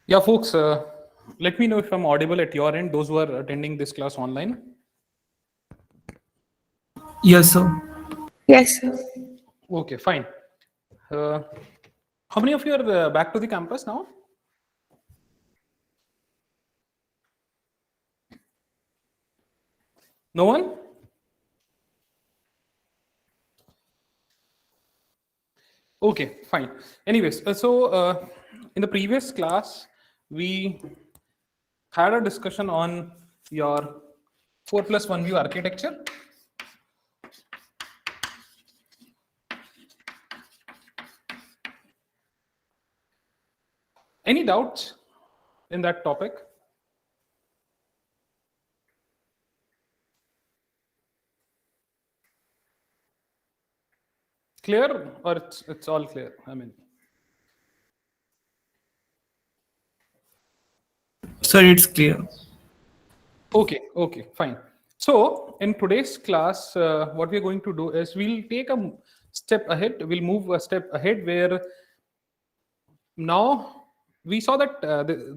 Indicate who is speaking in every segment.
Speaker 1: Yeah, folks, let me know if I'm audible at your end, those who are attending this class online.
Speaker 2: Yes, sir.
Speaker 3: Yes, sir.
Speaker 1: Okay, fine. Uh, how many of you are back to the campus now? No one? Okay, fine. Anyways, in the previous class, we had a discussion on your 4+1 view architecture. Any doubts in that topic? Clear, or it's all clear? I mean,
Speaker 2: Sir, it's clear.
Speaker 1: okay, fine. So in today's class, what we're going to do is we'll take a step ahead. We'll move a step ahead where now we saw that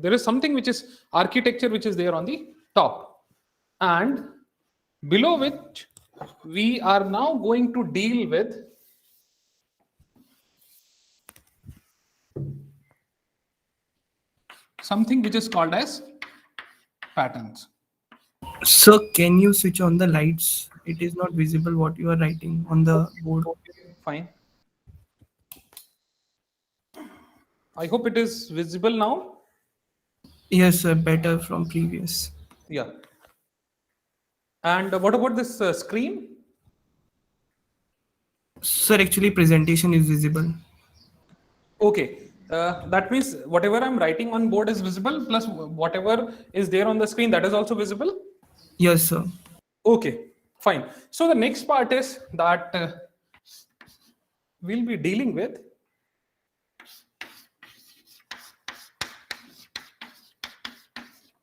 Speaker 1: there is something which is architecture which is there on the top, and below which we are now going to deal with something which is called as patterns.
Speaker 2: Sir, can you switch on the lights? It is not visible what you are writing on the board.
Speaker 1: Okay, fine. I hope it is visible now.
Speaker 2: Yes, sir, better from previous.
Speaker 1: Yeah. And what about this screen?
Speaker 2: Sir, actually presentation is visible.
Speaker 1: Okay. That means whatever I'm writing on board is visible, plus whatever is there on the screen, that is also visible.
Speaker 2: Yes, sir.
Speaker 1: Okay, fine. So the next part is that we'll be dealing with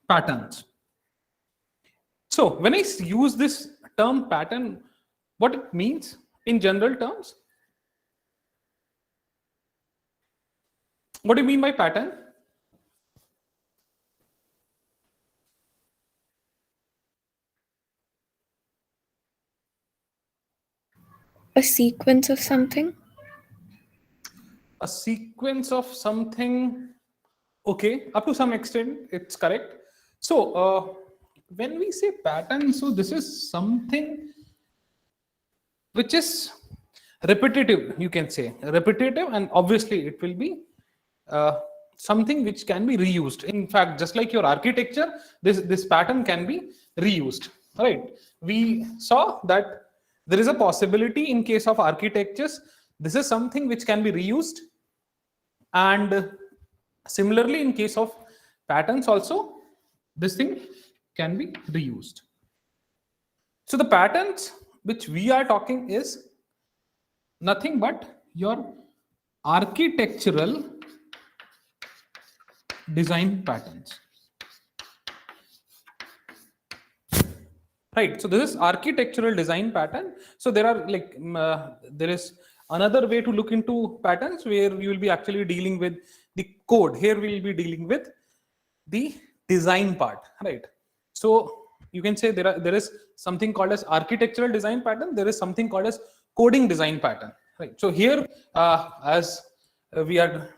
Speaker 1: patterns. So when I use this term pattern, what it means in general terms? What do you mean by pattern?
Speaker 3: A sequence of something.
Speaker 1: A sequence of something. Okay, up to some extent, it's correct. So when we say pattern, so this is something which is repetitive, you can say repetitive, and obviously it will be something which can be reused. In fact, just like your architecture, this pattern can be reused, right? We saw that there is a possibility in case of architectures, this is something which can be reused, and similarly in case of patterns also, this thing can be reused. So the patterns which we are talking is nothing but your architectural design patterns. Right. So this is architectural design pattern. So there are there is another way to look into patterns where we will be actually dealing with the code. Here we will be dealing with the design part, right? So you can say there is something called as architectural design pattern. There is something called as coding design pattern, right? So here, as we are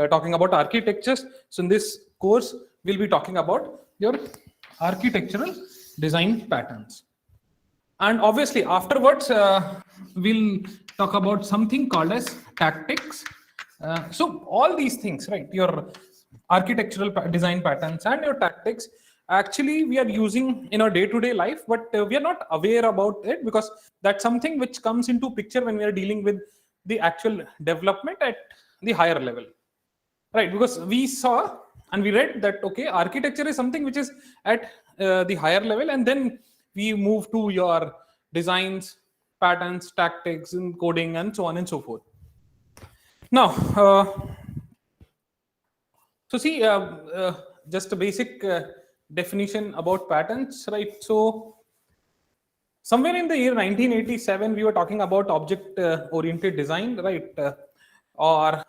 Speaker 1: talking about architectures, so in this course we'll be talking about your architectural design patterns, and obviously afterwards we'll talk about something called as tactics. So all these things, right, your architectural design patterns and your tactics, actually we are using in our day-to-day life, but we are not aware about it, because that's something which comes into picture when we are dealing with the actual development at the higher level, right? Because we saw and we read that okay, architecture is something which is at the higher level, and then we move to your designs, patterns, tactics, and coding, and so on and so forth. Now so see, just a basic definition about patterns, right? So somewhere in the year 1987 we were talking about object oriented design, right? Or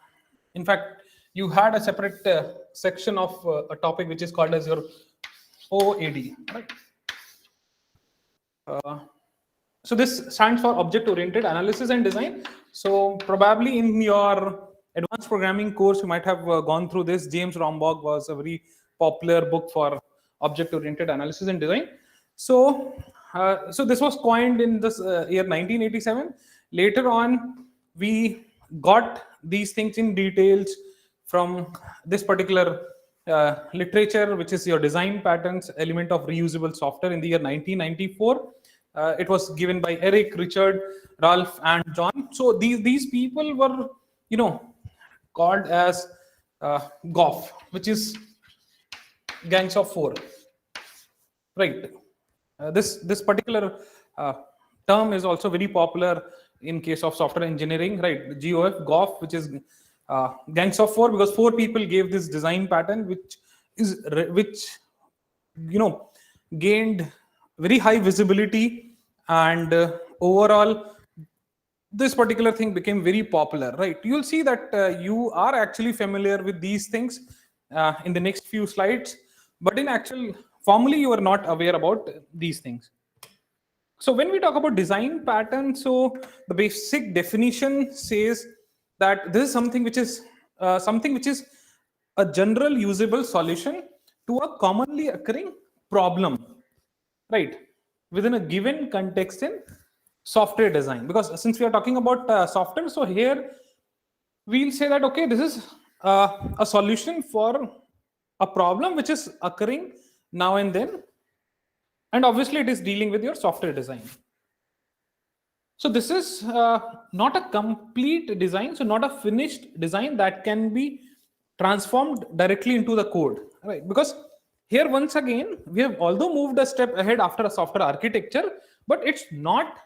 Speaker 1: in fact, you had a separate section of a topic which is called as your OAD, right? So this stands for Object Oriented Analysis and Design. So probably in your advanced programming course, you might have gone through this. James Rombaugh was a very popular book for Object Oriented Analysis and Design. So this was coined in this year 1987. Later on, we got these things in details from this particular literature, which is your design patterns, element of reusable software in the year 1994. It was given by Eric, Richard, Ralph, and John. So these people were, called as GOF, which is gangs of four, right? This particular term is also very popular in case of software engineering, right? GOF, which is gangs of four, because four people gave this design pattern, which gained very high visibility, and overall this particular thing became very popular, right? You'll see that you are actually familiar with these things in the next few slides, but in actual formally you are not aware about these things. So when we talk about design pattern, so the basic definition says that this is something which is a general usable solution to a commonly occurring problem, right, within a given context in software design. Because since we are talking about software, so here we'll say that, okay, this is a solution for a problem which is occurring now and then, and obviously it is dealing with your software design. So this is not a complete design, so not a finished design that can be transformed directly into the code, right? Because here once again we have although moved a step ahead after a software architecture, but it's not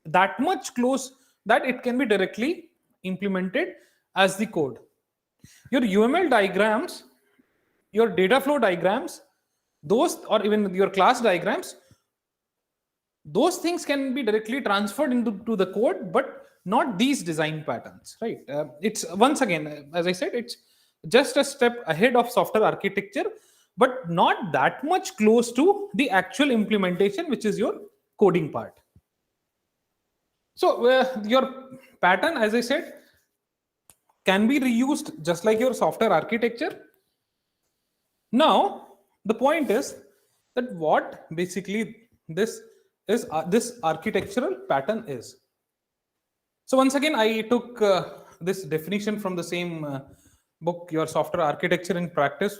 Speaker 1: that much close that it can be directly implemented as the code. Your UML diagrams, your data flow diagrams, those, or even your class diagrams, those things can be directly transferred into the code, but not these design patterns, right? It's once again, as I said, it's just a step ahead of software architecture, but not that much close to the actual implementation, which is your coding part. So your pattern, as I said, can be reused just like your software architecture. Now the point is that what basically this architectural pattern is. So once again, I took this definition from the same book, Your Software Architecture in Practice,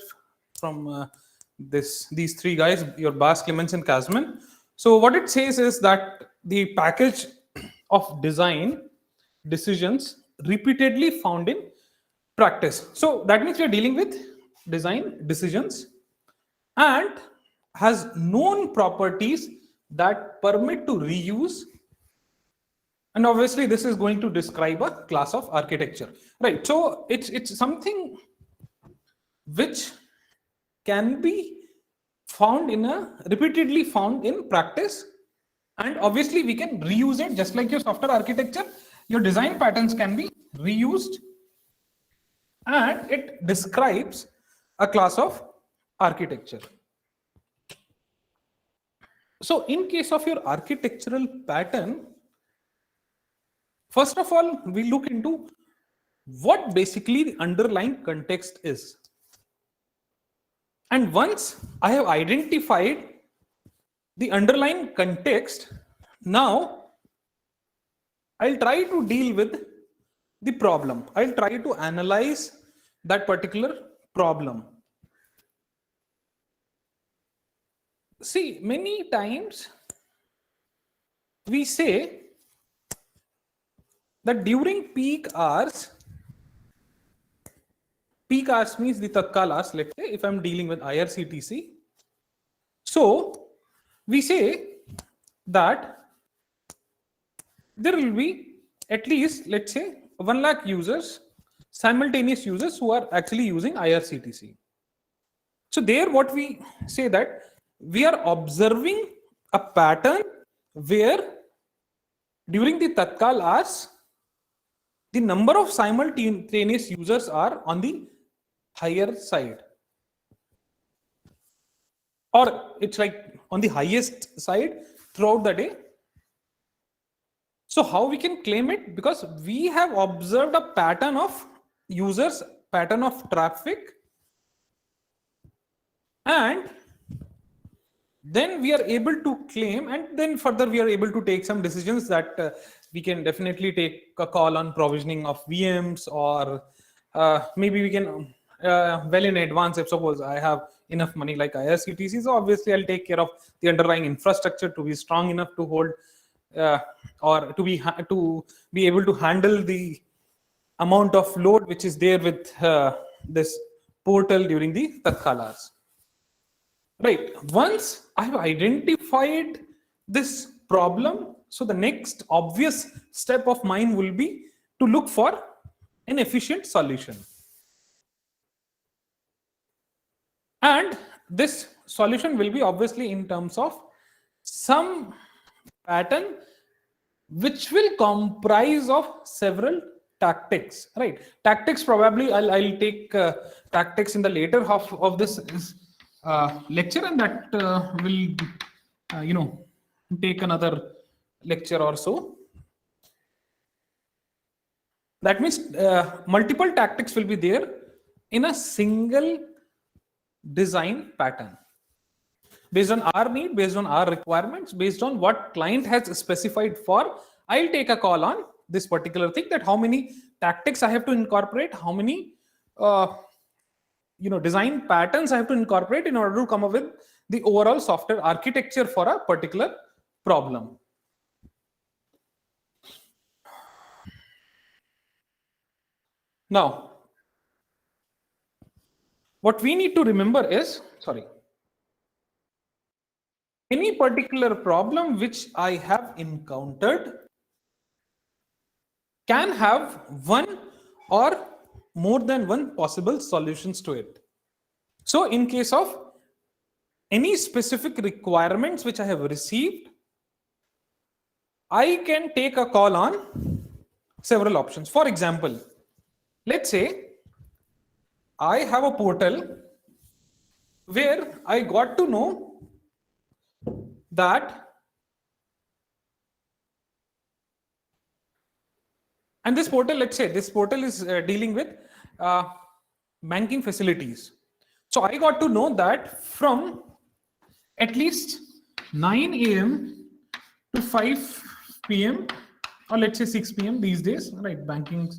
Speaker 1: from these three guys, your Bas, Clemens, and Kasman. So what it says is that the package of design decisions repeatedly found in practice. So that means we are dealing with design decisions and has known properties that permit to reuse, and obviously this is going to describe a class of architecture, right? So it's something which can be repeatedly found in practice, and obviously we can reuse it just like your software architecture. Your design patterns can be reused, and it describes a class of architecture. So in case of your architectural pattern, first of all, we look into what basically the underlying context is. And once I have identified the underlying context, now I'll try to deal with the problem. I'll try to analyze that particular problem. See, many times we say that during peak hours means the tatkal hours, let's say, if I'm dealing with IRCTC. So we say that there will be at least, let's say, 1 lakh users, simultaneous users who are actually using IRCTC. So there what we say that we are observing a pattern where during the tatkal hours, the number of simultaneous users are on the higher side, or it's like on the highest side throughout the day. So how we can claim it? Because we have observed a pattern of users, pattern of traffic, and then we are able to claim, and then further we are able to take some decisions that we can definitely take a call on provisioning of VMs, or maybe we can well in advance, if suppose I have enough money like IRCTC, so obviously I'll take care of the underlying infrastructure to be strong enough to hold or to be able to handle the amount of load which is there with this portal during the Tatkalas. Right. Once I've identified this problem, so the next obvious step of mine will be to look for an efficient solution. And this solution will be obviously in terms of some pattern which will comprise of several tactics. Right. Tactics, probably I'll take tactics in the later half of this lecture, and that will take another lecture or so. That means multiple tactics will be there in a single design pattern, based on our need, based on our requirements, based on what client has specified for. I'll take a call on this particular thing, that how many tactics I have to incorporate, how many design patterns I have to incorporate in order to come up with the overall software architecture for a particular problem. Now, what we need to remember is, any particular problem which I have encountered can have one or more than one possible solutions to it. So in case of any specific requirements which I have received, I can take a call on several options. For example, let's say I have a portal where I got to know that, and this portal, let's say this portal is dealing with banking facilities. So I got to know that from at least 9 a.m. to 5 p.m. or let's say 6 p.m. these days, right? Bankings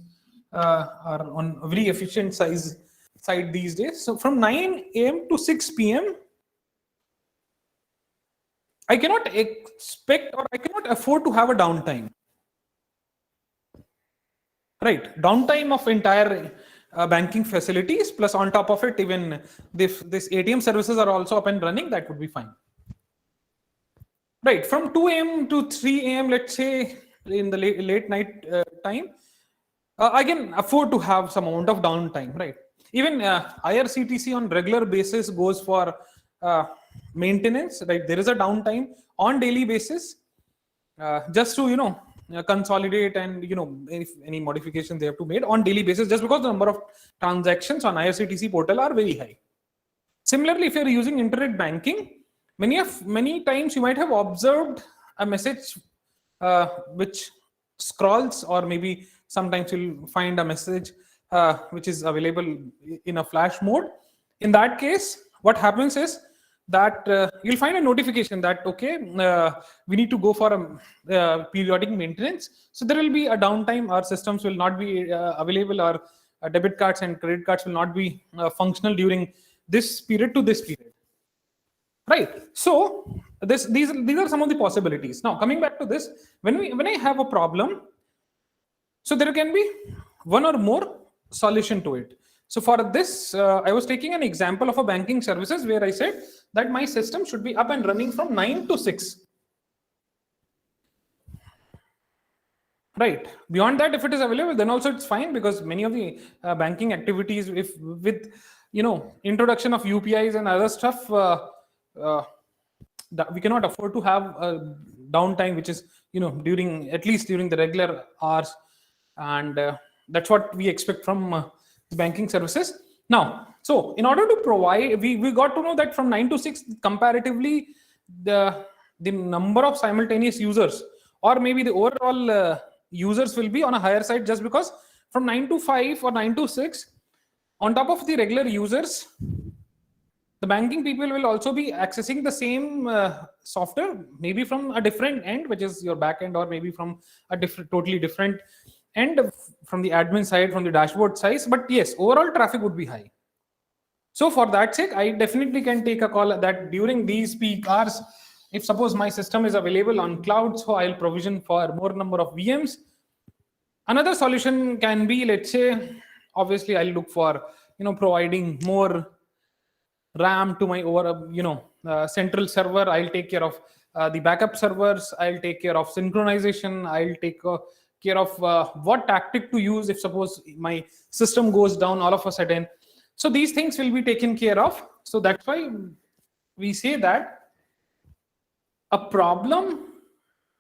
Speaker 1: are on a very efficient side these days. So from 9 a.m. to 6 p.m. I cannot expect, or I cannot afford to have a downtime. Right, downtime of entire banking facilities, plus on top of it, even if this ATM services are also up and running, that would be fine. Right, from 2 a.m. to 3 a.m., let's say in the late night time, I can afford to have some amount of downtime, right? Even IRCTC on regular basis goes for maintenance, right? There is a downtime on daily basis, just to consolidate and if any modifications they have to made on daily basis, just because the number of transactions on IRCTC portal are very high. Similarly, if you're using internet banking, many times you might have observed a message which scrolls, or maybe sometimes you'll find a message which is available in a flash mode. In that case, what happens is that you'll find a notification that we need to go for a periodic maintenance. So there will be a downtime. Our systems will not be available. Our debit cards and credit cards will not be functional during this period to this period. Right. So these are some of the possibilities. Now coming back to this, when I have a problem, so there can be one or more solution to it. So for this, I was taking an example of a banking services where I said that my system should be up and running from 9 to 6. Right. Beyond that, if it is available, then also it's fine, because many of the banking activities, if with introduction of UPIs and other stuff, that we cannot afford to have a downtime which is at least during the regular hours, and that's what we expect from the banking services. Now, so in order to provide, we got to know that from 9 to 6, comparatively, the number of simultaneous users, or maybe the overall users, will be on a higher side, just because from 9 to 5 or 9 to 6, on top of the regular users, the banking people will also be accessing the same software, maybe from a different end, which is your back end, or maybe from a different, totally different end, from the admin side, from the dashboard size. But yes, overall traffic would be high. So for that sake, I definitely can take a call that during these peak hours, if suppose my system is available on cloud, so I'll provision for more number of VMs. Another solution can be, let's say, obviously I'll look for, providing more RAM to my central server. I'll take care of the backup servers. I'll take care of synchronization. I'll take care of what tactic to use if suppose my system goes down all of a sudden. So these things will be taken care of. So that's why we say that a problem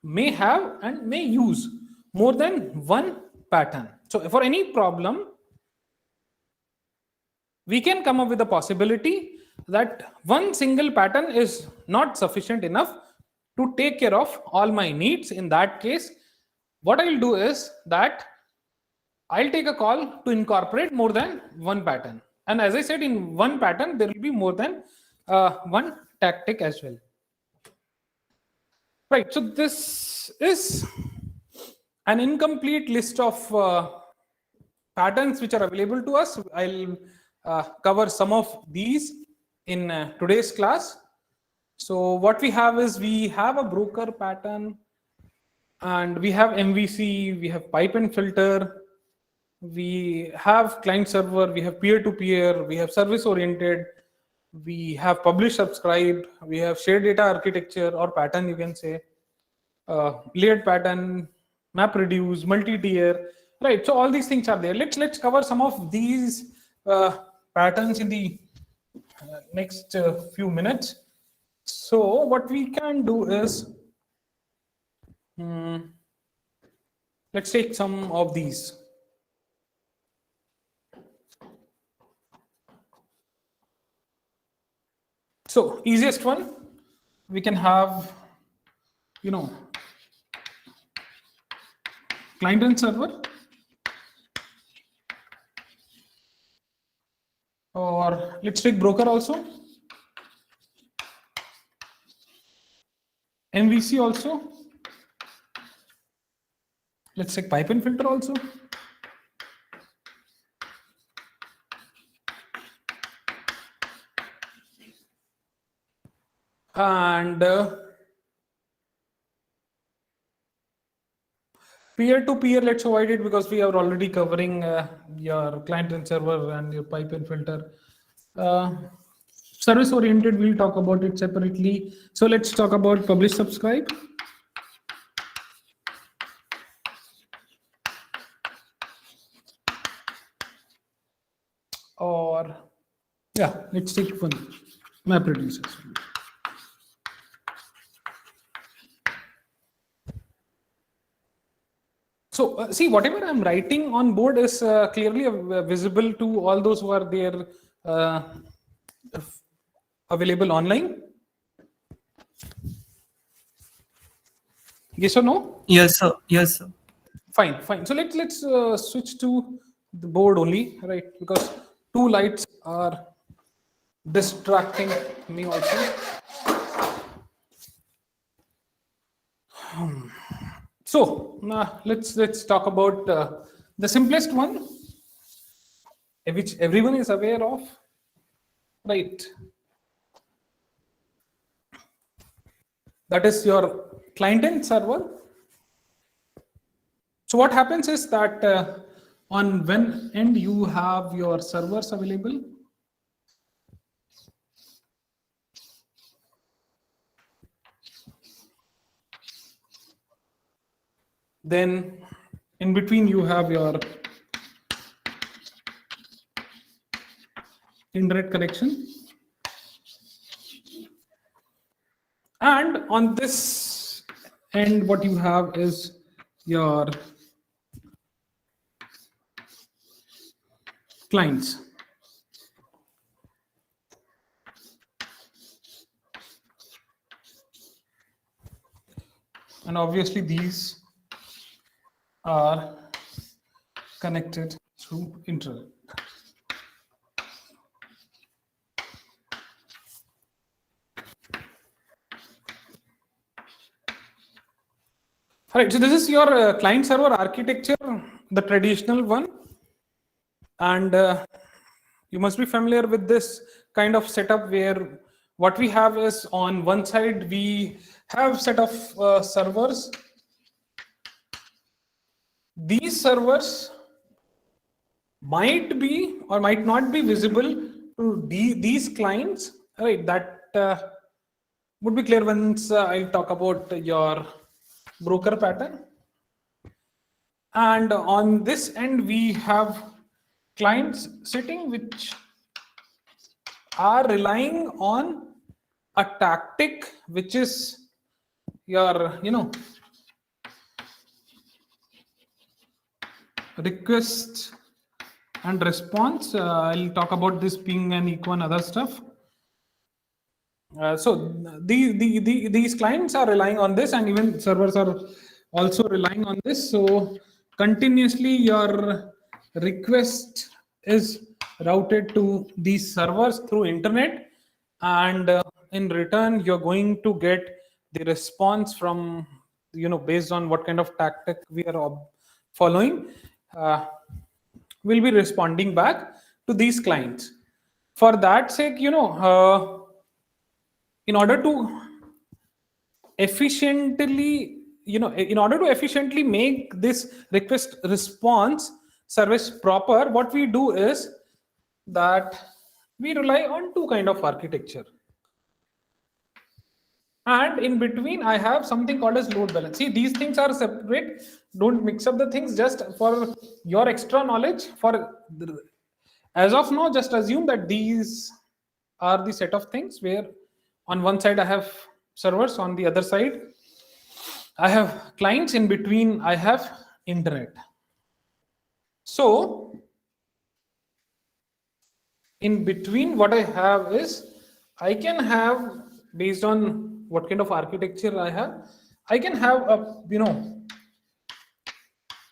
Speaker 1: may have and may use more than one pattern. So for any problem, we can come up with a possibility that one single pattern is not sufficient enough to take care of all my needs. In that case, what I'll do is that I'll take a call to incorporate more than one pattern. And as I said, in one pattern, there will be more than one tactic as well. Right, so this is an incomplete list of patterns which are available to us. I'll cover some of these in today's class. So what we have is, we have a broker pattern, and we have MVC, we have pipe and filter, we have client server, we have peer-to-peer, we have service oriented, we have publish subscribe, we have shared data architecture or pattern, you can say, layered pattern, map reduce, multi-tier, right? So all these things are there. Let's cover some of these patterns in the next few minutes. So what we can do is, let's take some of these. So easiest one, we can have, client and server, or let's take broker also, MVC also, let's take pipe and filter also, and peer-to-peer, let's avoid it because we are already covering your client and server and your pipe and filter. Service oriented, we'll talk about it separately. So let's talk about publish subscribe. Or yeah, let's take one, map reduces. So see, whatever I'm writing on board is clearly visible to all those who are there available online. Yes or no?
Speaker 2: Yes, sir. Yes, sir.
Speaker 1: Fine. So let's switch to the board only, right? Because two lights are distracting me also. So let's talk about the simplest one, which everyone is aware of, right? That is your client and server. So what happens is that on one end you have your servers available. Then in between you have your indirect connection. And on this end, what you have is your clients. and obviously these are connected through internet. All right, so this is your client server architecture, the traditional one, and you must be familiar with this kind of setup where what we have is on one side we have set of servers. These servers might be or might not be visible to these clients, right? That would be clear once I'll talk about your broker pattern. And on this end, we have clients sitting which are relying on a tactic which is your, request and response. I'll talk about this ping and echo and other stuff. So these clients are relying on this, and even servers are also relying on this. So continuously your request is routed to these servers through internet, and in return you're going to get the response from, based on what kind of tactic we are following. We'll be responding back to these clients. For that sake, in order to efficiently make this request response service proper, what we do is that we rely on two kind of architecture, and in between I have something called as load balance. See, these things are separate, don't mix up the things. Just for your extra knowledge, as of now, just assume that these are the set of things where on one side I have servers, on the other side I have clients, in between I have internet. So in between, what I have is, I can have, based on what kind of architecture I have, I can have a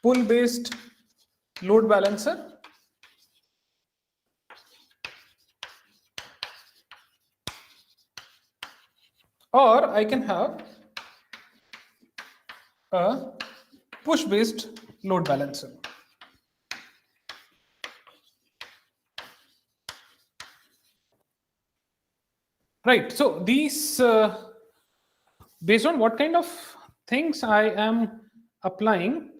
Speaker 1: pull based load balancer, or I can have a push based load balancer. Right, so these based on what kind of things I am applying,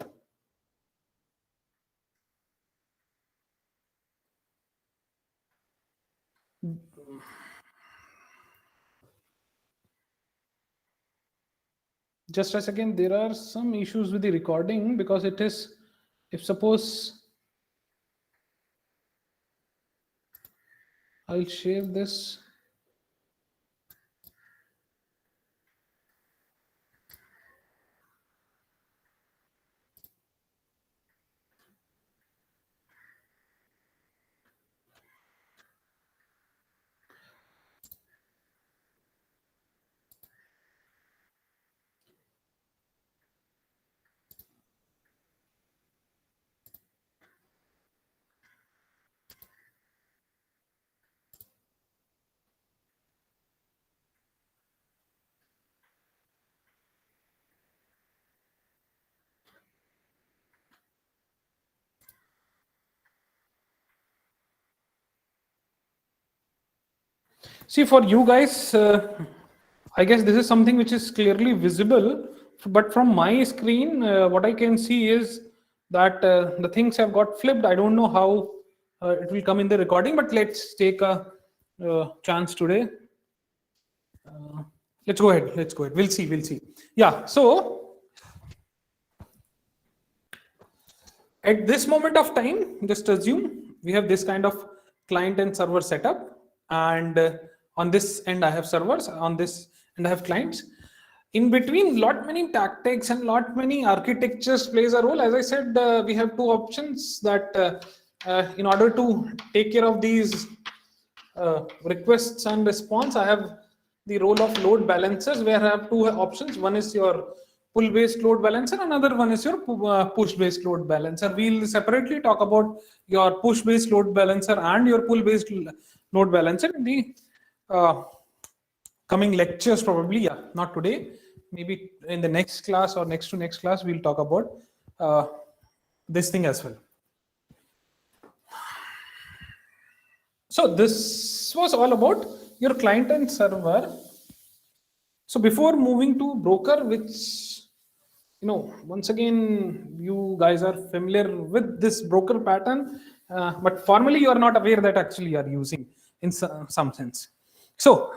Speaker 1: just a second, there are some issues with the recording, because it is, if suppose I'll share this. See, for you guys, I guess this is something which is clearly visible, but from my screen, what I can see is that the things have got flipped. I don't know how it will come in the recording, but let's take a chance today. Let's go ahead. We'll see. Yeah, so at this moment of time, just assume we have this kind of client and server setup, and on this end I have servers, on this end I have clients. In between, lot many tactics and lot many architectures plays a role. As I said, we have two options that in order to take care of these requests and response, I have the role of load balancers, where I have two options. One is your pull-based load balancer, another one is your push-based load balancer. We'll separately talk about your push-based load balancer and your pull-based load balancer in the coming lectures, probably. Yeah, not today. Maybe in the next class or next to next class, we'll talk about this thing as well. So this was all about your client and server. So before moving to broker, which, once again, you guys are familiar with this broker pattern, but formally you are not aware that actually you are using in some sense. So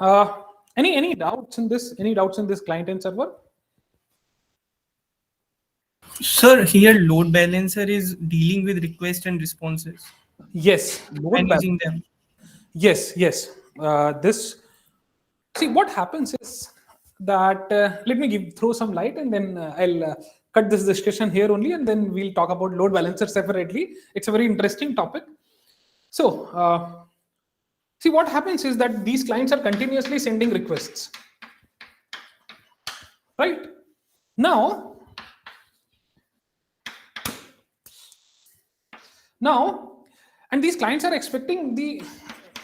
Speaker 1: any doubts in this? Any doubts in this client and server?
Speaker 2: Sir, here load balancer is dealing with request and responses
Speaker 1: Yes,
Speaker 2: and using them.
Speaker 1: Yes. This, see, what happens is that let me throw some light, and then I'll cut this discussion here only, and then we'll talk about load balancer separately. It's a very interesting topic. So see, what happens is that these clients are continuously sending requests, right? Now, and these clients are expecting the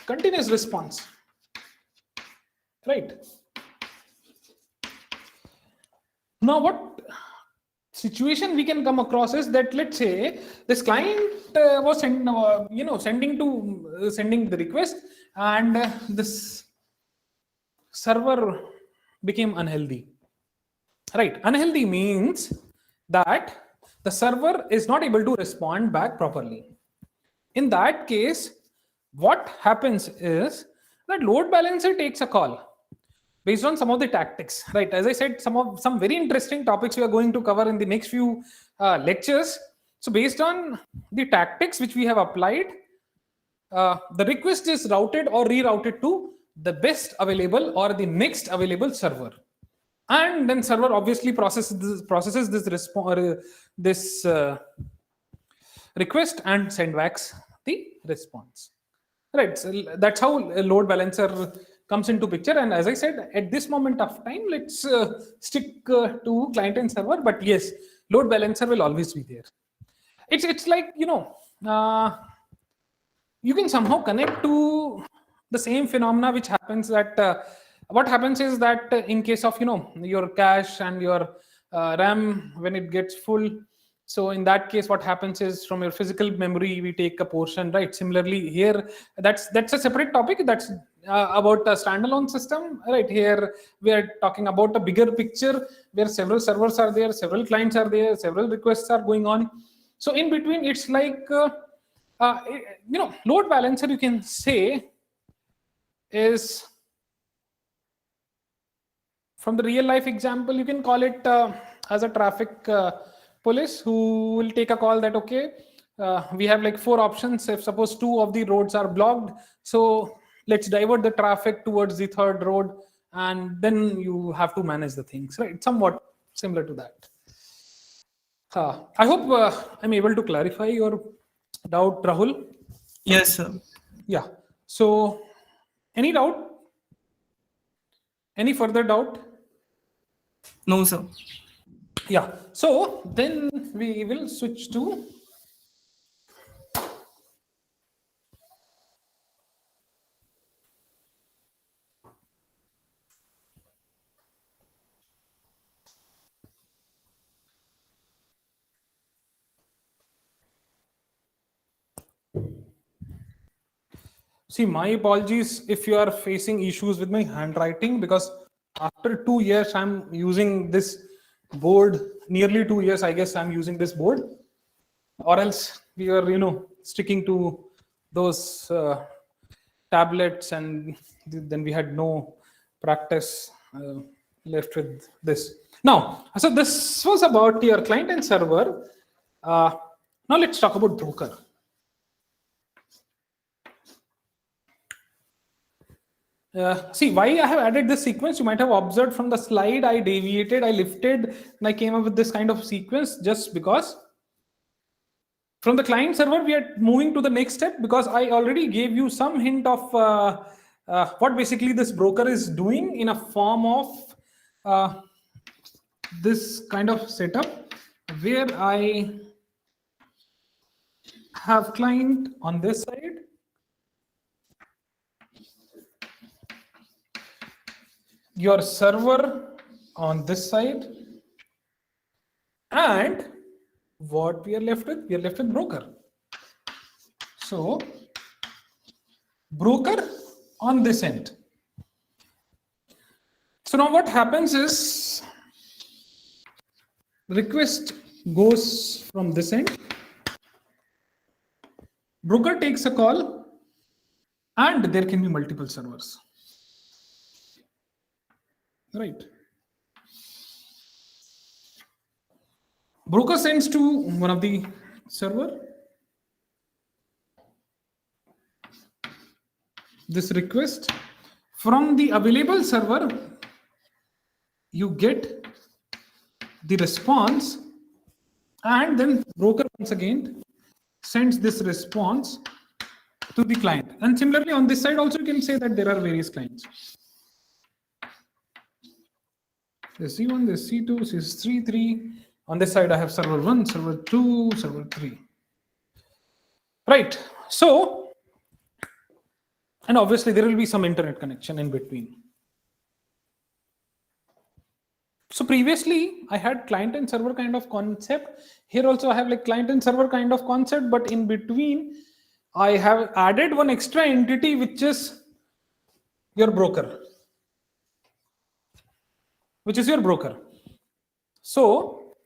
Speaker 1: continuous response, right? Now, what situation we can come across is that, let's say this client was sending the request, and this server became unhealthy, right? Unhealthy means that the server is not able to respond back properly. In that case, what happens is that load balancer takes a call based on some of the tactics, right? As I said, some very interesting topics we are going to cover in the next few lectures. So based on the tactics which we have applied, the request is routed or rerouted to the best available or the next available server, and then server obviously processes this request and send back the response, right? So that's how a load balancer comes into picture. And as I said, at this moment of time, let's stick to client and server. But yes, load balancer will always be there. It's like, you can somehow connect to the same phenomena which happens that what happens is that in case of your cache and your RAM, when it gets full, so in that case, what happens is from your physical memory, we take a portion, right? Similarly here, that's a separate topic. That's about a standalone system, right? Here we are talking about a bigger picture where several servers are there, several clients are there, several requests are going on. So in between, it's like, load balancer, you can say, is, from the real life example, you can call it as a traffic police who will take a call that, okay, we have like 4 options. If suppose 2 of the roads are blocked, so let's divert the traffic towards the 3rd road, and then you have to manage the things, right? Somewhat similar to that. I hope I'm able to clarify your doubt, Rahul.
Speaker 2: Yes, sir.
Speaker 1: Yeah. So any doubt? Any further doubt?
Speaker 2: No, sir.
Speaker 1: Yeah. So then we will switch to my apologies if you are facing issues with my handwriting, because after 2 years I'm using this board, nearly 2 years I guess I'm using this board, or else we are sticking to those tablets, and then we had no practice left with this. Now, so this was about your client and server. Now let's talk about broker. See, why I have added this sequence, you might have observed from the slide, I deviated, I lifted, and I came up with this kind of sequence just because from the client server, we are moving to the next step, because I already gave you some hint of what basically this broker is doing in a form of this kind of setup where I have client on this side, your server on this side, and what we are left with? We are left with broker. So broker on this end. So now what happens is request goes from this end, broker takes a call, and there can be multiple servers, right? Broker sends to one of the server this request. From the available server, you get the response, and then broker once again sends this response to the client. And similarly on this side also you can say that there are various clients. There's C1, there's C2, there's C3. On this side I have server 1, server 2, server 3. Right. So, and obviously there will be some internet connection in between. So previously I had client and server kind of concept. Here also I have like client and server kind of concept, but in between I have added one extra entity, which is your broker, So,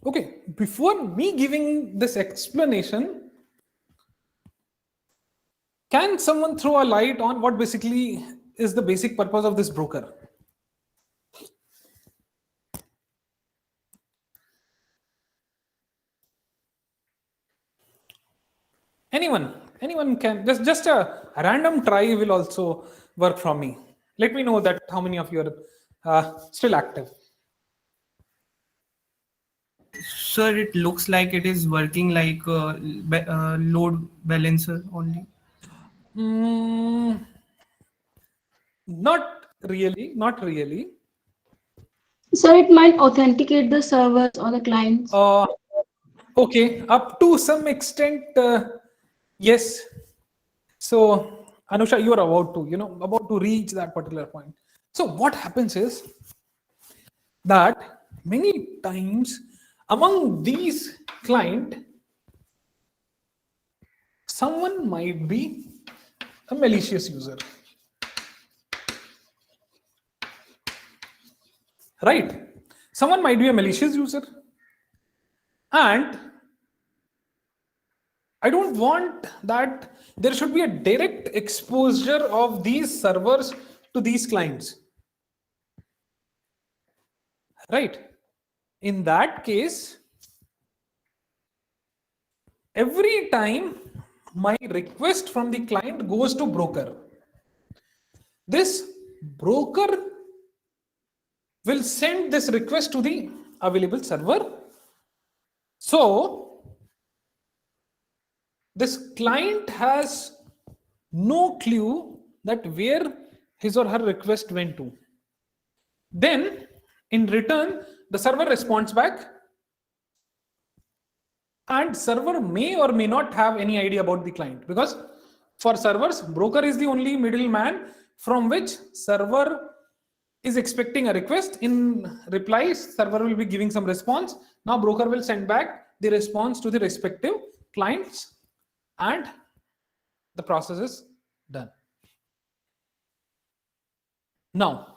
Speaker 1: okay, before me giving this explanation, can someone throw a light on what basically is the basic purpose of this broker? Anyone can, just a random try will also work from me. Let me know that how many of you are still active.
Speaker 2: Sir, it looks like it is working like a load balancer only.
Speaker 1: Not really.
Speaker 4: So it might authenticate the servers or the clients.
Speaker 1: Okay, up to some extent, yes. So Anusha, you are about to reach that particular point. So what happens is that many times among these clients, someone might be a malicious user, right? Someone might be a malicious user, and I don't want that there should be a direct exposure of these servers to these clients, right? In that case, every time my request from the client goes to broker, this broker will send this request to the available server. So this client has no clue that where his or her request went to. Then in return, the server responds back, and server may or may not have any idea about the client, because for servers, broker is the only middleman from which server is expecting a request. In replies, server will be giving some response. Now broker will send back the response to the respective clients, and the process is done. Now,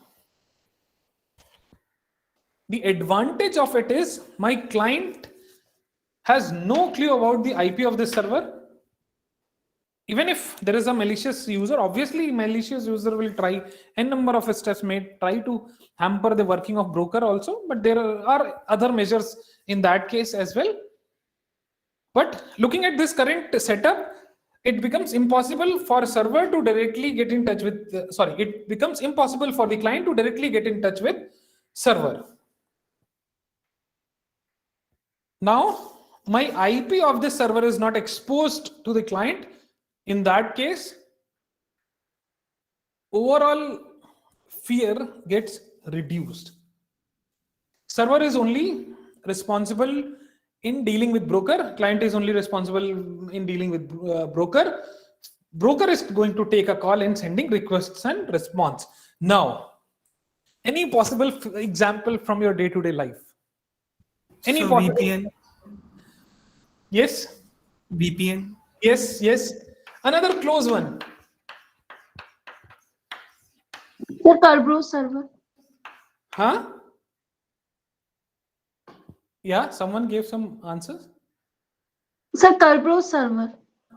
Speaker 1: the advantage of it is my client has no clue about the IP of this server. Even if there is a malicious user, obviously malicious user will try n number of steps, may try to hamper the working of broker also, but there are other measures in that case as well. But looking at this current setup, it becomes impossible for server to directly get in touch with, it becomes impossible for the client to directly get in touch with server. Now, my IP of this server is not exposed to the client. In that case, overall fear gets reduced. server is only responsible in dealing with broker, client is only responsible in dealing with broker. Broker is going to take a call in sending requests and response. Now, any possible example from your day-to-day life? Any
Speaker 2: So
Speaker 1: possible?
Speaker 2: VPN,
Speaker 1: Yes,
Speaker 2: VPN,
Speaker 1: yes. Another close one.
Speaker 4: Sir, Kerberos server.
Speaker 1: Huh? Yeah, someone gave some answers.
Speaker 4: Sir, Kerberos server.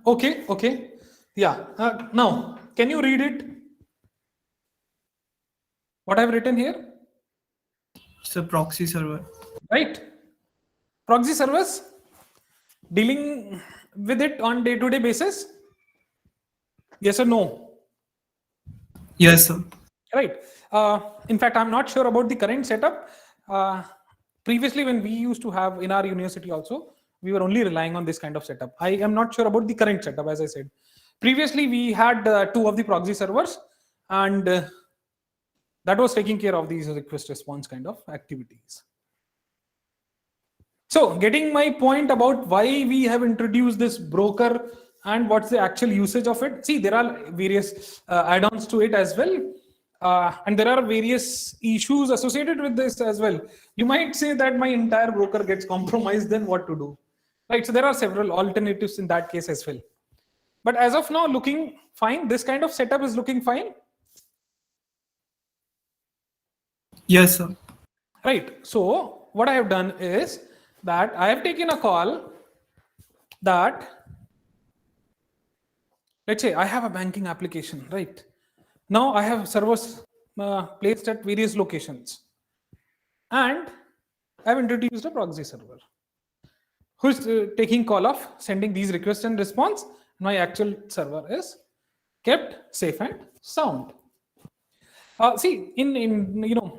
Speaker 1: Okay. Yeah. Now, can you read it? What I've written here,
Speaker 2: so proxy server.
Speaker 1: right? Proxy servers, dealing with it on day-to-day basis. Yes or no?
Speaker 2: Yes, sir.
Speaker 1: Right. In fact, I'm not sure about the current setup. Previously, when we used to have in our university also, we were only relying on this kind of setup. I am not sure about the current setup, as I said. Previously, we had 2 of the proxy servers, and that was taking care of these request response kind of activities. So, getting my point about why we have introduced this broker and what's the actual usage of it. See, there are various add-ons to it as well. And there are various issues associated with this as well. You might say that my entire broker gets compromised, then what to do? Right. So there are several alternatives in that case as well. But as of now, looking fine. This kind of setup is looking fine.
Speaker 2: Yes, sir.
Speaker 1: Right. So what I have done is that I have taken a call that, let's say I have a banking application, right? Now I have servers placed at various locations, and I've introduced a proxy server who's taking call of sending these requests and response. My actual server is kept safe and sound. See, in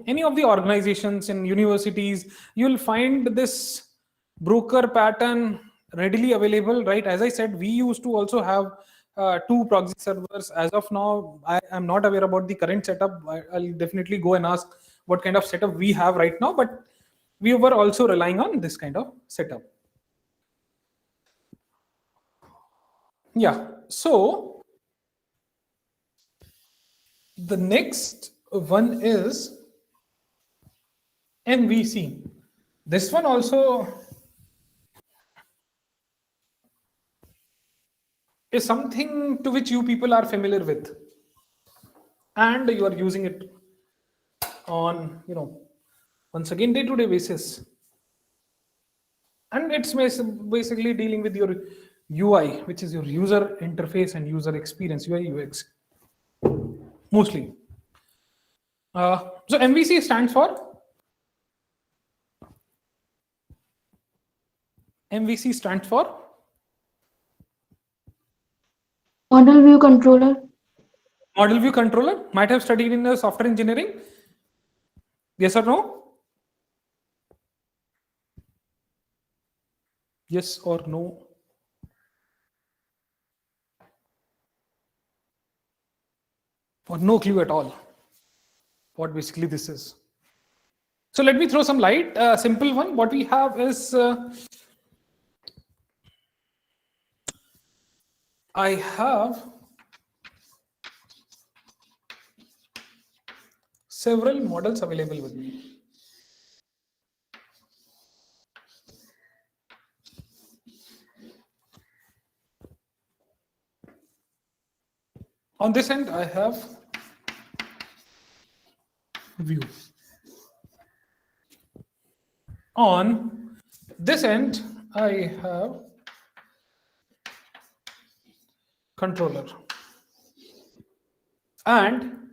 Speaker 1: any of the organizations in universities, you'll find this broker pattern readily available, right? As I said, we used to also have 2 proxy servers. As of now, I am not aware about the current setup. I'll definitely go and ask what kind of setup we have right now, but we were also relying on this kind of setup. Yeah, so the next one is MVC. This one also is something to which you people are familiar with, and you are using it on, once again, day-to-day basis. And it's basically dealing with your UI, which is your user interface and user experience, UI UX, mostly. So MVC stands for
Speaker 4: Model view controller.
Speaker 1: Model View Controller. Might have studied in the software engineering. Yes or no? Yes or no? Or no clue at all what basically this is. So let me throw some light. Simple one. What we have is I have several models available with me. On this end, I have view. On this end, I have controller. And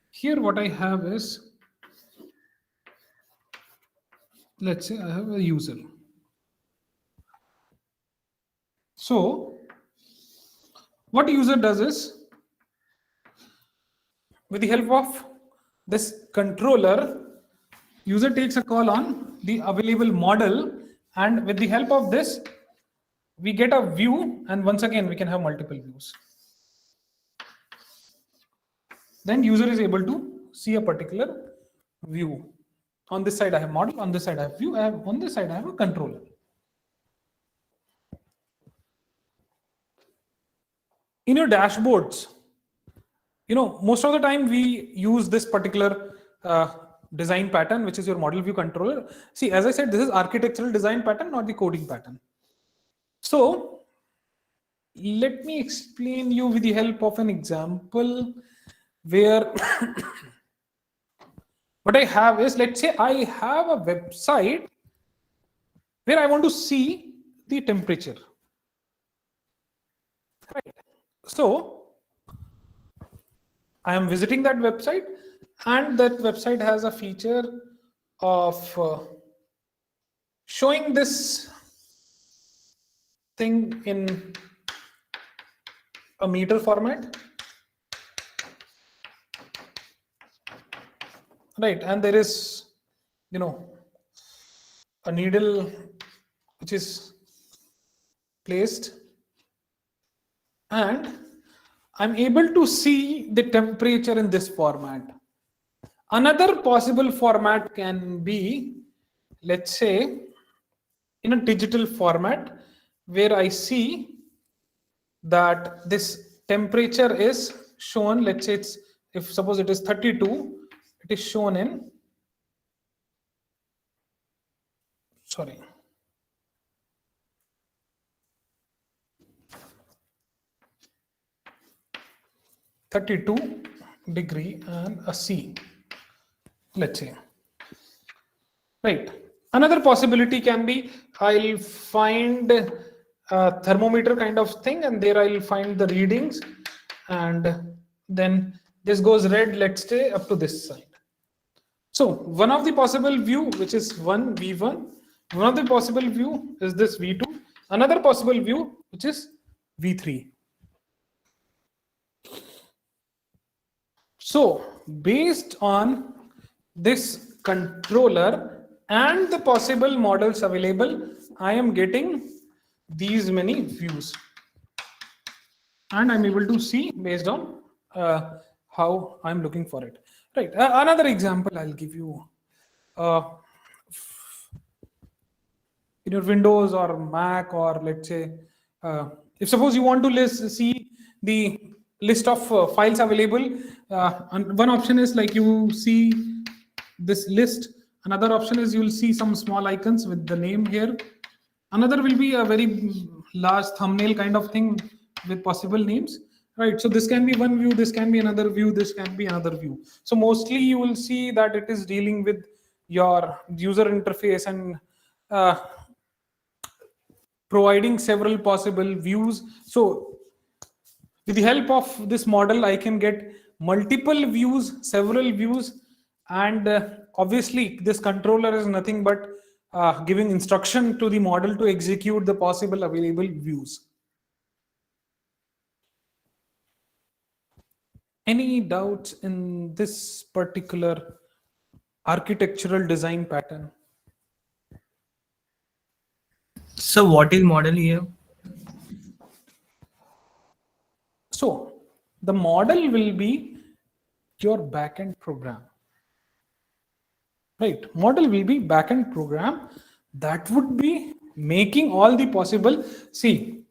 Speaker 1: here what I have is, let's say I have a user. So what user does is, with the help of this controller, user takes a call on the available model, and with the help of this, we get a view, and once again, we can have multiple views. Then user is able to see a particular view. On this side I have model, on this side I have view, on this side I have a controller. In your dashboards, most of the time we use this particular design pattern, which is your model view controller. See, as I said, this is architectural design pattern, not the coding pattern. So let me explain you with the help of an example where what I have is, let's say I have a website where I want to see the temperature. Right. So I am visiting that website, and that website has a feature of showing this thing in a meter format. Right, and there is, a needle which is placed, and I'm able to see the temperature in this format. Another possible format can be, let's say, in a digital format where I see that this temperature is shown, let's say if suppose it is 32, it is shown in, 32 degree and a C, let's say. Right. Another possibility can be, I'll find a thermometer kind of thing, and there I'll find the readings, and then this goes red, let's say, up to this side. So one of the possible view, which is V1, one of the possible view is this V2, another possible view, which is V3. So based on this controller and the possible models available, I am getting these many views, and I'm able to see based on how I'm looking for it. Right. Another example I'll give you. In your Windows or Mac, or let's say, if suppose you want to see the list of files available, one option is like you see this list. Another option is you will see some small icons with the name here. Another will be a very large thumbnail kind of thing with possible names. Right, so this can be one view, this can be another view, this can be another view. So mostly you will see that it is dealing with your user interface and providing several possible views. So with the help of this model, I can get multiple views, several views, and obviously this controller is nothing but giving instruction to the model to execute the possible available views. Any doubts in this particular architectural design pattern?
Speaker 2: So what is model here?
Speaker 1: So the model will be your backend program. Right, model will be backend program that would be making all the possible. See,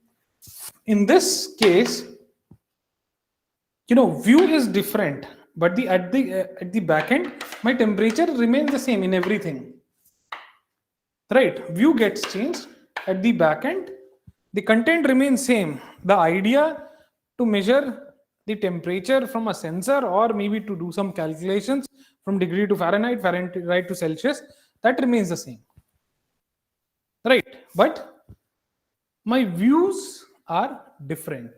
Speaker 1: in this case, view is different, but at the back end, my temperature remains the same in everything. Right, view gets changed. At the back end, the content remains same. The idea to measure the temperature from a sensor, or maybe to do some calculations from degree to Fahrenheit, Fahrenheit to Celsius, that remains the same. Right, but my views are different.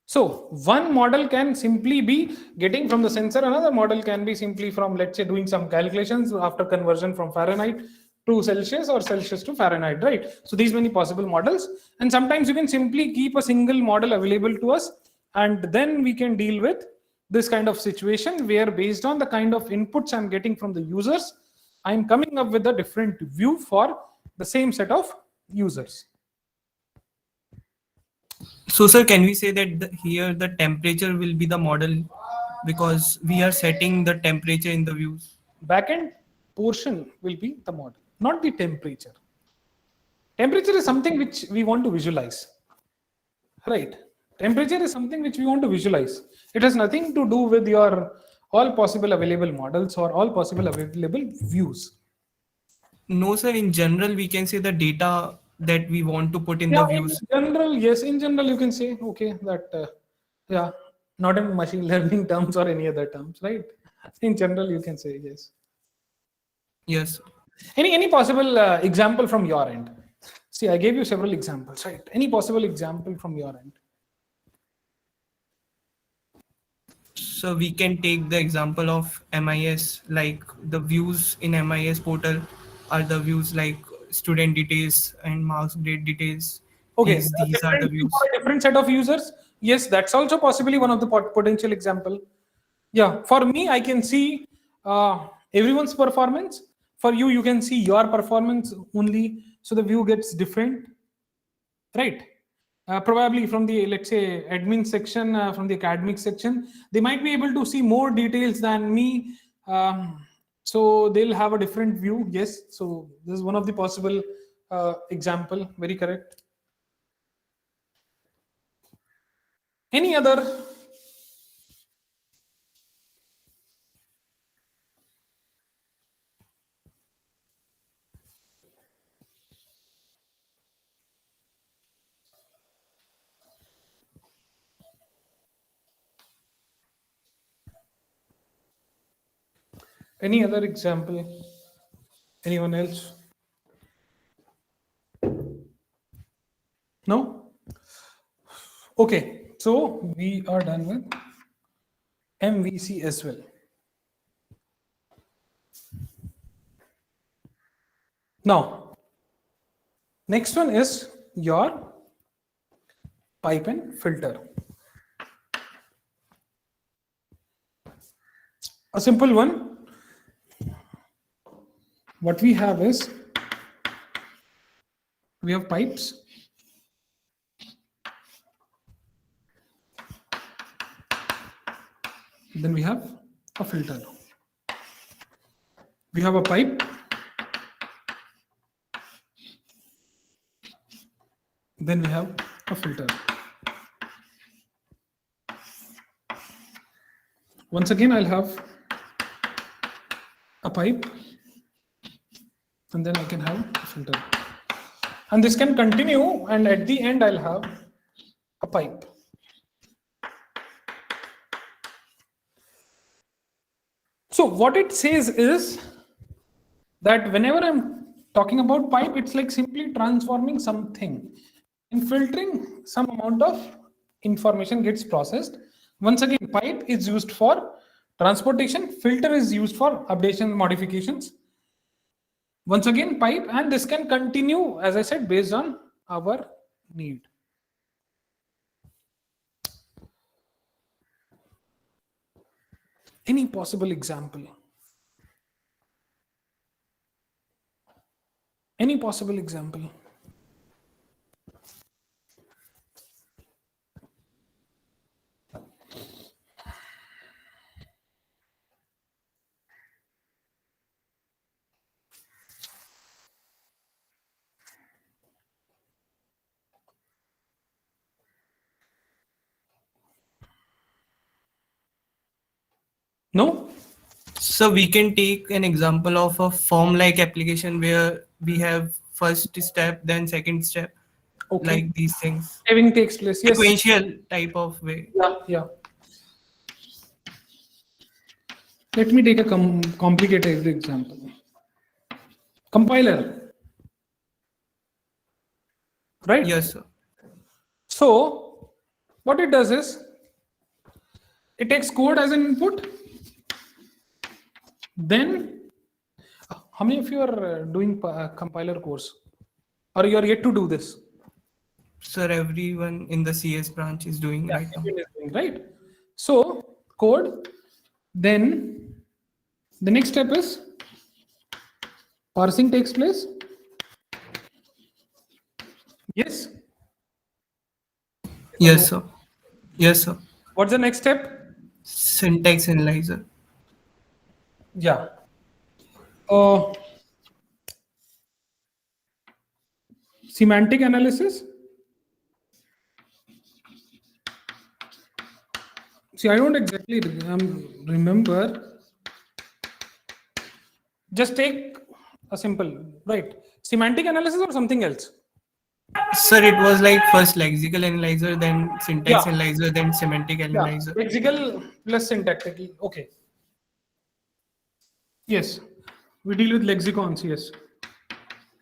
Speaker 1: So one model can simply be getting from the sensor, another model can be simply from, let's say, doing some calculations after conversion from Fahrenheit to Celsius or Celsius to Fahrenheit, right? So these many possible models, and sometimes you can simply keep a single model available to us, and then we can deal with this kind of situation where, based on the kind of inputs I'm getting from the users, I'm coming up with a different view for the same set of users.
Speaker 2: So sir, can we say that here the temperature will be the model, because we are setting the temperature in the views?
Speaker 1: Backend? portion will be the model, not the temperature. Temperature is something which we want to visualize, right? Temperature is something which we want to visualize. It has nothing to do with your all possible available models or all possible available views.
Speaker 2: No, sir. In general, we can say the data that we want to put in the
Speaker 1: Yeah,
Speaker 2: views.
Speaker 1: in general, yes. In general, you can say, okay, that yeah, not in machine learning terms or any other terms, right? In general, you can say yes.
Speaker 2: Yes.
Speaker 1: Any possible example from your end? See, I gave you several examples, right? Any possible example from your end?
Speaker 2: So we can take the example of MIS, like the views in MIS portal are the views like student details and marks grade details.
Speaker 1: Okay,
Speaker 2: These are the
Speaker 1: different
Speaker 2: views.
Speaker 1: for a different set of users. Yes, that's also possibly one of the potential example. Yeah, for me, I can see everyone's performance. For you, you can see your performance only, so the view gets different, right? Probably from the, let's say, admin section, from the academic section, they might be able to see more details than me. So they'll have a different view. Yes, so this is one of the possible example. Very correct. Any other? Any other example? Anyone else? No? Okay, so we are done with MVC as well. Now, next one is your pipe and filter. A simple one. What we have is, we have pipes. Then we have a filter. We have a pipe. Then we have a filter. Once again, I'll have a pipe, and then I can have a filter. And this can continue, and at the end, I'll have a pipe. So what it says is that whenever I'm talking about pipe, it's like simply transforming something. In filtering, some amount of information gets processed. Once again, pipe is used for transportation, filter is used for updation modifications. Once again, pipe, and this can continue, as I said, based on our need. Any possible example? Any possible example? No?
Speaker 2: So we can take an example of a form-like application where we have first step, then second step,
Speaker 1: Okay.
Speaker 2: like these things.
Speaker 1: Saving takes place. Yes.
Speaker 2: Sequential type of way.
Speaker 1: Yeah, yeah. Let me take a complicated example. Compiler. Right?
Speaker 2: Yes, sir.
Speaker 1: So, what it does is, it takes code as an input. Then, how many of you are doing compiler course? Or you are yet to do this?
Speaker 2: Sir, everyone in the CS branch is doing right now.
Speaker 1: Everyone is doing, right? So, code, then the next step is parsing takes place. Yes.
Speaker 2: Yes, sir. Yes, sir.
Speaker 1: What's the next step?
Speaker 2: Syntax analyzer.
Speaker 1: Yeah. Semantic analysis. See, I don't exactly remember. Just take a simple, right? Semantic analysis or something else?
Speaker 2: Sir, it was like first lexical analyzer, then syntax
Speaker 1: Yeah.
Speaker 2: analyzer, then semantic
Speaker 1: Yeah.
Speaker 2: analyzer.
Speaker 1: Lexical plus syntactic. Okay. Yes. We deal with lexicons, yes.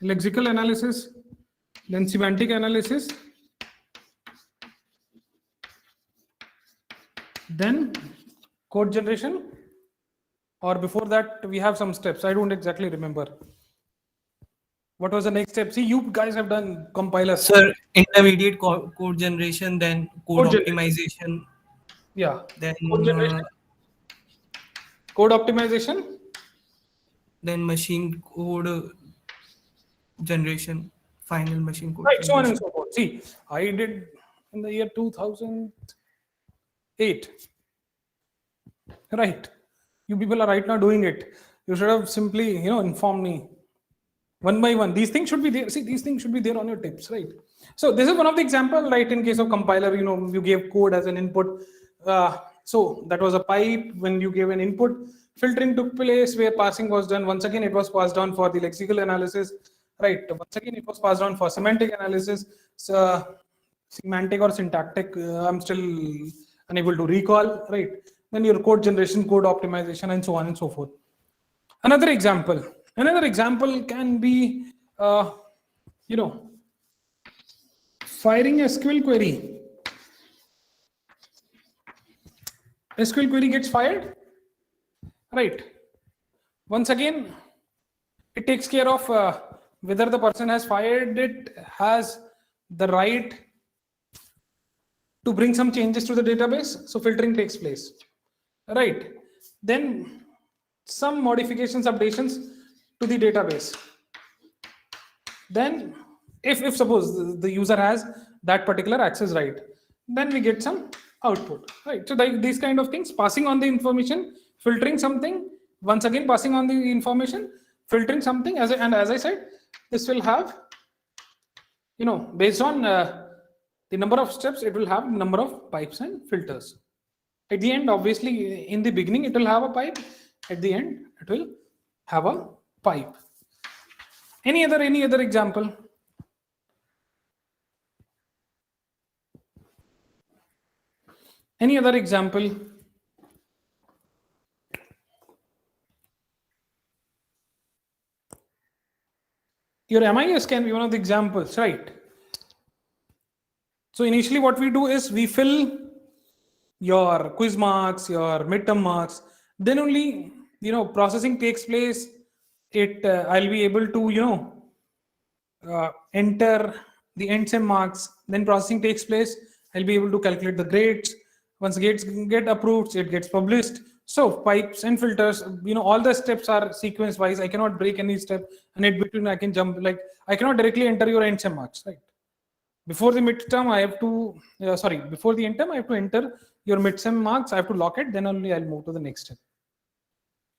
Speaker 1: Lexical analysis, then semantic analysis, then code generation, or before that we have some steps. I don't exactly remember. What was the next step? See, you guys have done compilers.
Speaker 2: Sir, intermediate code generation, then code
Speaker 1: Code generation.
Speaker 2: optimization,
Speaker 1: Yeah.
Speaker 2: then
Speaker 1: Code generation, code optimization,
Speaker 2: then machine code generation, final machine code
Speaker 1: right, so on and
Speaker 2: generation.
Speaker 1: so forth. See, I did in the year 2008. Right. You people are right now doing it. You should have simply, informed me one by one. These things should be there. See, these things should be there on your tips, right? So this is one of the example, right? In case of compiler, you gave code as an input. So that was a pipe. When you gave an input, filtering took place where parsing was done. Once again, it was passed on for the lexical analysis, right? Once again, it was passed on for semantic analysis. So, semantic or syntactic, I'm still unable to recall, right? Then your code generation, code optimization, and so on and so forth. Another example can be, firing a SQL query. SQL query gets fired, right? Once again, it takes care of whether the person has fired it has the right to bring some changes to the database. So filtering takes place, right? Then some modifications, updations to the database. Then if suppose the user has that particular access right, then we get some output, right? So these kind of things, passing on the information, filtering something, once again passing on the information, filtering something, and as I said, this will have, based on the number of steps, it will have number of pipes and filters. At the end, obviously, in the beginning, it will have a pipe. At the end, it will have a pipe. Any other example? Any other example? Your MIS can be one of the examples, right? So initially what we do is we fill your quiz marks, your midterm marks, then only, processing takes place. I'll be able to, enter the end sem marks, then processing takes place. I'll be able to calculate the grades. Once grades get approved, it gets published. So pipes and filters, all the steps are sequence wise. I cannot break any step, and in between I can jump. Like I cannot directly enter your end sem marks, right? Before the midterm, I have to, before the end term, I have to enter your midsem marks. I have to lock it, then only I'll move to the next step.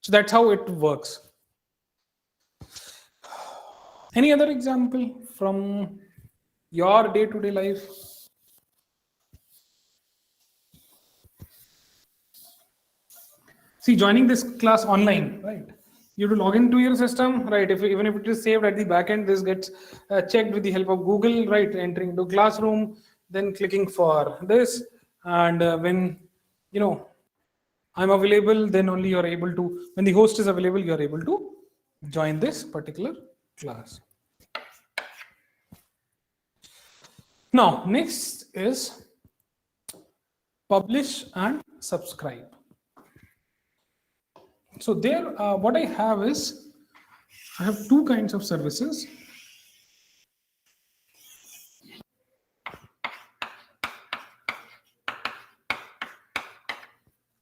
Speaker 1: So that's how it works. Any other example from your day-to-day life? See, joining this class online, right? You have to log into your system, right? Even if it is saved at the back end, this gets checked with the help of Google, right? Entering into classroom, then clicking for this, and when I'm available, then only you're able to. When the host is available, you're able to join this particular class. Now, next is publish and subscribe. So there, what I have is, I have two kinds of services.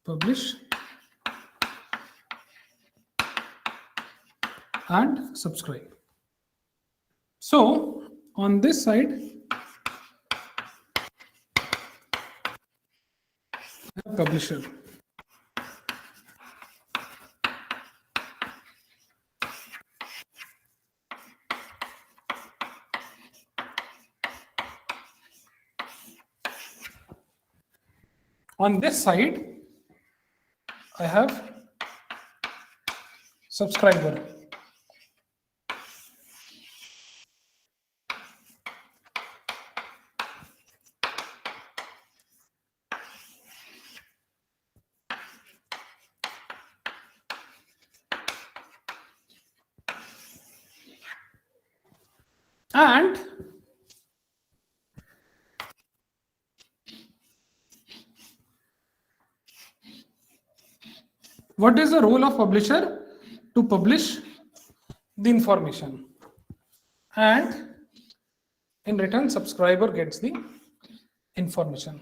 Speaker 1: Publish and subscribe. So on this side, I have publisher. On this side, I have subscriber. And what is the role of publisher? To publish the information, and in return subscriber gets the information.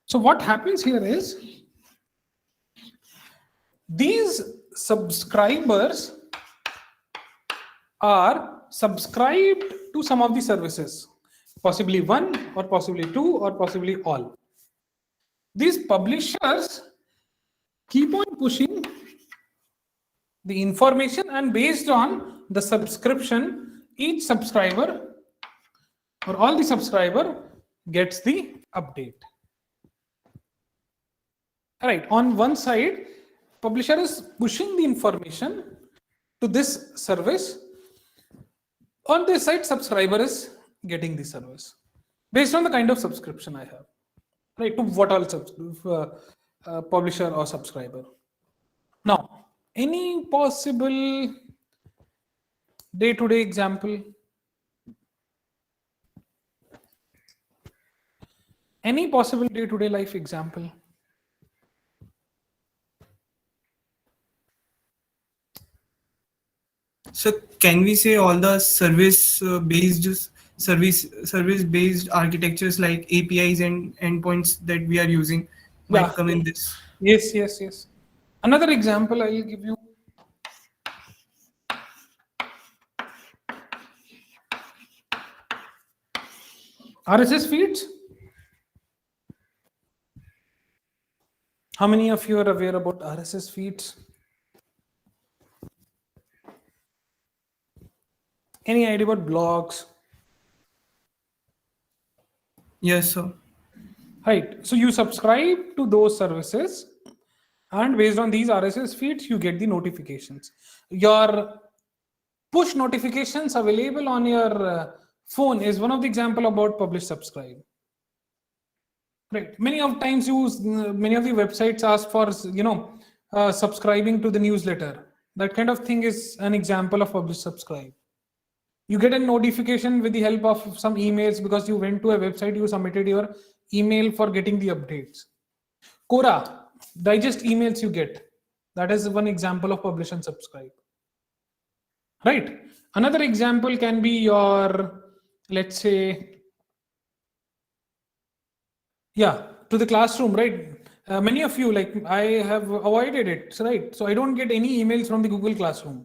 Speaker 1: So what happens here is these subscribers are subscribed to some of the services, possibly one or possibly two or possibly all. These publishers keep on pushing the information, and based on the subscription, each subscriber or all the subscriber gets the update. All right, on one side, publisher is pushing the information to this service. On this side, subscriber is getting the service based on the kind of subscription I have, right? To what all publisher or subscriber. Now, any possible day-to-day example? Any possible day-to-day life example?
Speaker 2: So can we say all the service based architectures like APIs and endpoints that we are using might come in this?
Speaker 1: Yes. Another example I will give you. RSS feeds. How many of you are aware about RSS feeds? Any idea about blogs?
Speaker 2: Yes, sir.
Speaker 1: Right. So you subscribe to those services, and based on these RSS feeds, you get the notifications. Your push notifications available on your phone is one of the example about publish subscribe. Right. Many of the websites ask for subscribing to the newsletter. That kind of thing is an example of publish subscribe. You get a notification with the help of some emails because you went to a website, you submitted your email for getting the updates. Quora, digest emails you get. That is one example of publish and subscribe. Right. Another example can be your, let's say, to the classroom, right? Many of you, like I have avoided it, right? So I don't get any emails from the Google Classroom.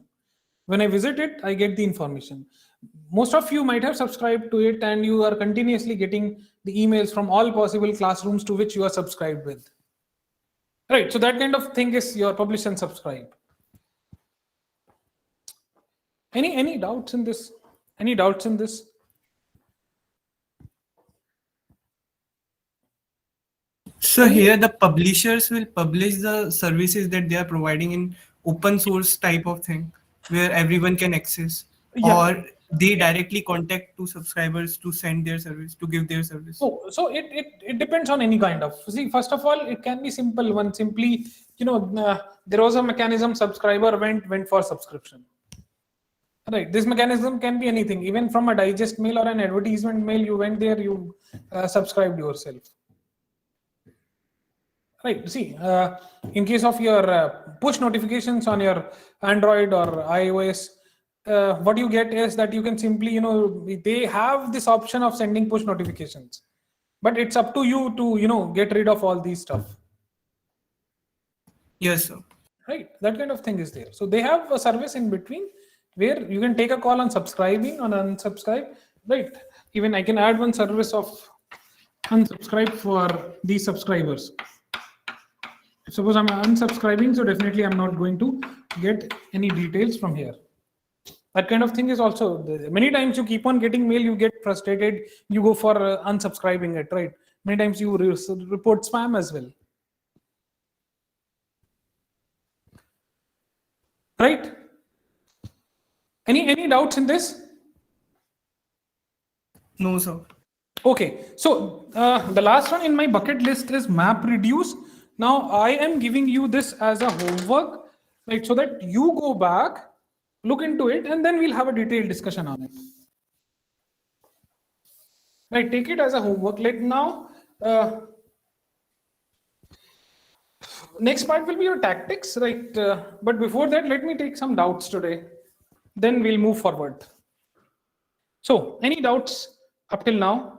Speaker 1: When I visit it, I get the information. Most of you might have subscribed to it, and you are continuously getting the emails from all possible classrooms to which you are subscribed with. Right, so that kind of thing is your publish and subscribe. Any doubts in this? Any doubts in this?
Speaker 2: So here the publishers will publish the services that they are providing in open source type of thing where everyone can access, or they directly contact to subscribers to send their service, to give their service.
Speaker 1: So it depends on any kind of. See, first of all, it can be simple one. Simply, there was a mechanism, subscriber went for subscription. Right. This mechanism can be anything, even from a digest mail or an advertisement mail. You went there, you subscribed yourself. Right. See, in case of your push notifications on your Android or iOS, what you get is that you can simply, they have this option of sending push notifications, but it's up to you to, get rid of all these stuff.
Speaker 2: Yes, sir.
Speaker 1: Right. That kind of thing is there. So they have a service in between where you can take a call on subscribing, on unsubscribe. Right. Even I can add one service of unsubscribe for these subscribers. Suppose I'm unsubscribing, so definitely I'm not going to get any details from here. That kind of thing is also, many times you keep on getting mail, you get frustrated, you go for unsubscribing it, right? Many times you report spam as well. Right? Any doubts in this?
Speaker 2: No, sir.
Speaker 1: Okay, so the last one in my bucket list is map reduce. Now I am giving you this as a homework, right? So that you go back, look into it, and then we'll have a detailed discussion on it. Right, take it as a homework. Like now, next part will be your tactics, right? But before that, let me take some doubts today. Then we'll move forward. So, any doubts up till now?